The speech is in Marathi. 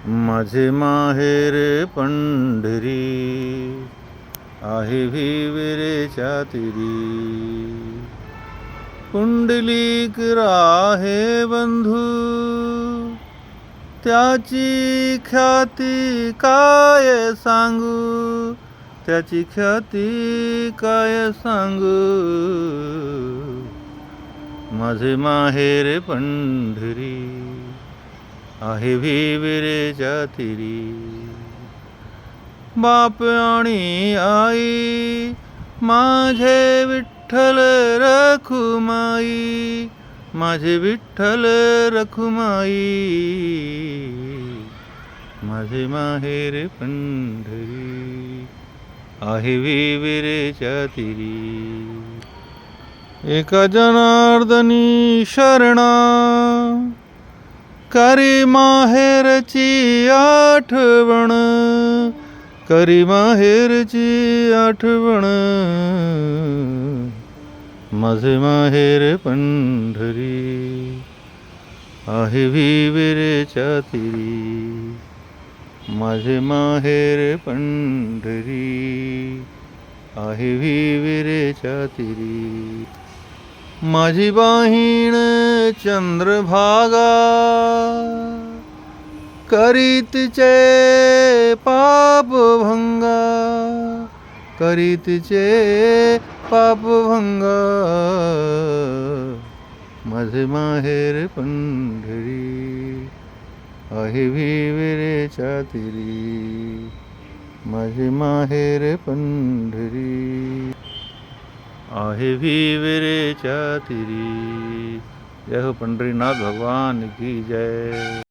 माझे माहेर पंढरी आहे विहिरेच्या तीरी. पुंडलिक राहे बंधू त्याची ख्याती काय सांगू, त्याची ख्याती काय सांगू. माझे माहेर पंढरी आहे विहिरेच्या तीरी. बाप आणि आई माझे विठ्ठल रखुमाई, माझे विठ्ठल रखुमाई. माझे माहेर पंढरी आहे विहिरेच्या तीरी. एका जनार्दनी शरणा करी माहेरची आठवण, करी माहेरची आठवण. माझे माहेर पंढरी आहे विहिरेच्या तीरी. माझे माहेर पंढरी आहे विहिरेच्या तीरी. माझी बहीण चंद्रभागा करीतचे पापभंगा, करीतचे पापभंगा. माझे माहेर पंढरी आहे विहिरेच्या तीरी. माझे माहेर पंढरी आहे विहिरेच्या तीरी. जय हो पंढरीनाथ भगवान की जय.